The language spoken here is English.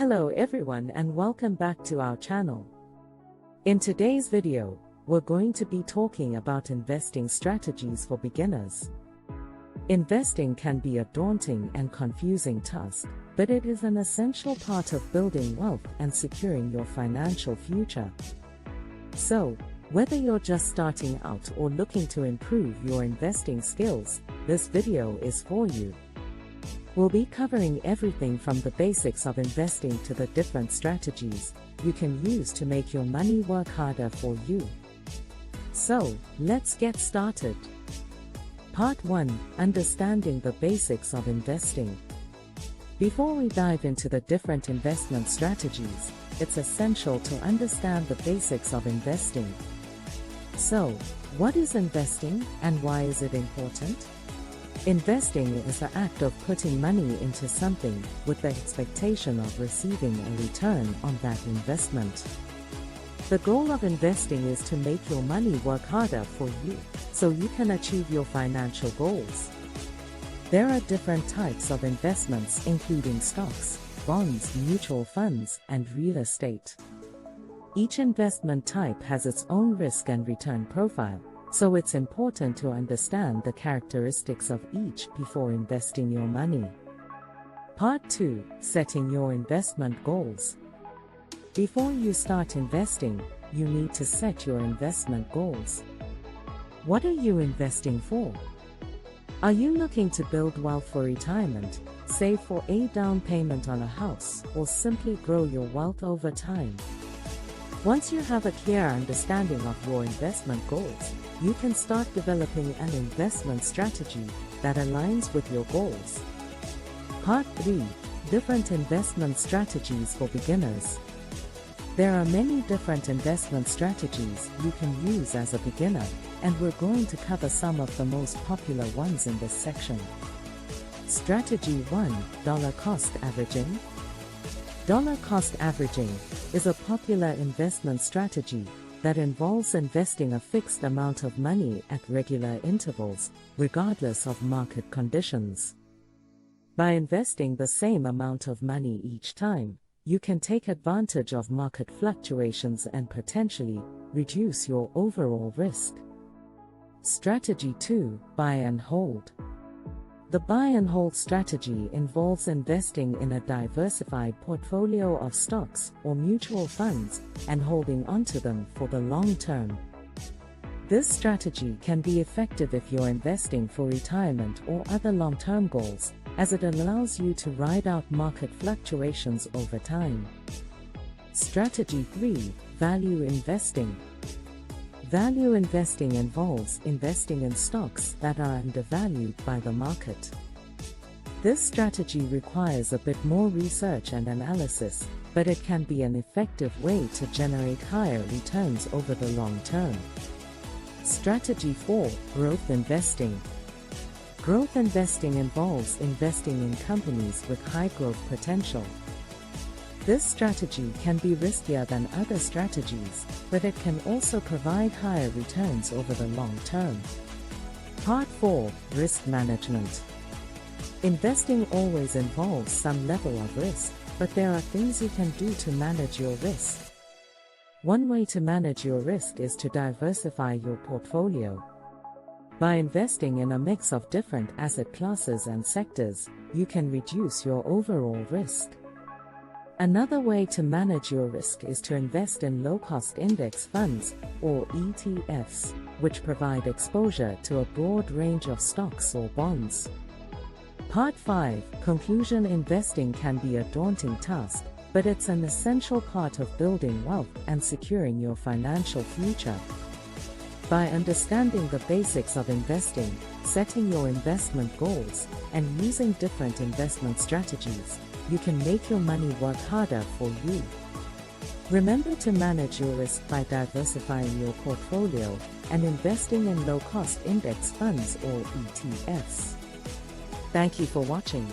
Hello everyone and welcome back to our channel. In today's video, we're going to be talking about investing strategies for beginners. Investing can be a daunting and confusing task, but it is an essential part of building wealth and securing your financial future. So, whether you're just starting out or looking to improve your investing skills, this video is for you. We'll be covering everything from the basics of investing to the different strategies you can use to make your money work harder for you. So, let's get started. Part 1: Understanding the basics of investing. Before we dive into the different investment strategies, it's essential to understand the basics of investing. So, what is investing and why is it important? Investing is the act of putting money into something with the expectation of receiving a return on that investment. The goal of investing is to make your money work harder for you, so you can achieve your financial goals. There are different types of investments including stocks, bonds, mutual funds, and real estate. Each investment type has its own risk and return profile, so it's important to understand the characteristics of each before investing your money. Part 2: Setting your investment goals. Before you start investing, you need to set your investment goals. What are you investing for? Are you looking to build wealth for retirement, save for a down payment on a house, or simply grow your wealth over time? Once you have a clear understanding of your investment goals, you can start developing an investment strategy that aligns with your goals. Part 3: Different investment strategies for beginners. There are many different investment strategies you can use as a beginner, and we're going to cover some of the most popular ones in this section. Strategy 1: Dollar cost averaging. Dollar cost averaging is a popular investment strategy that involves investing a fixed amount of money at regular intervals, regardless of market conditions. By investing the same amount of money each time, you can take advantage of market fluctuations and potentially reduce your overall risk. Strategy 2: Buy and hold. The buy and hold strategy involves investing in a diversified portfolio of stocks or mutual funds and holding onto them for the long term. This strategy can be effective if you're investing for retirement or other long-term goals, as it allows you to ride out market fluctuations over time. Strategy 3: Value investing. Value investing involves investing in stocks that are undervalued by the market. This strategy requires a bit more research and analysis, but it can be an effective way to generate higher returns over the long term. Strategy 4: Growth investing. Growth investing involves investing in companies with high growth potential. This strategy can be riskier than other strategies, but it can also provide higher returns over the long term. Part 4: Risk management. Investing always involves some level of risk, but there are things you can do to manage your risk. One way to manage your risk is to diversify your portfolio. By investing in a mix of different asset classes and sectors, you can reduce your overall risk. Another way to manage your risk is to invest in low-cost index funds, or ETFs, which provide exposure to a broad range of stocks or bonds. Part 5: Conclusion. Investing can be a daunting task, but it's an essential part of building wealth and securing your financial future. By understanding the basics of investing, setting your investment goals, and using different investment strategies, you can make your money work harder for you. Remember to manage your risk by diversifying your portfolio and investing in low-cost index funds or ETFs. Thank you for watching.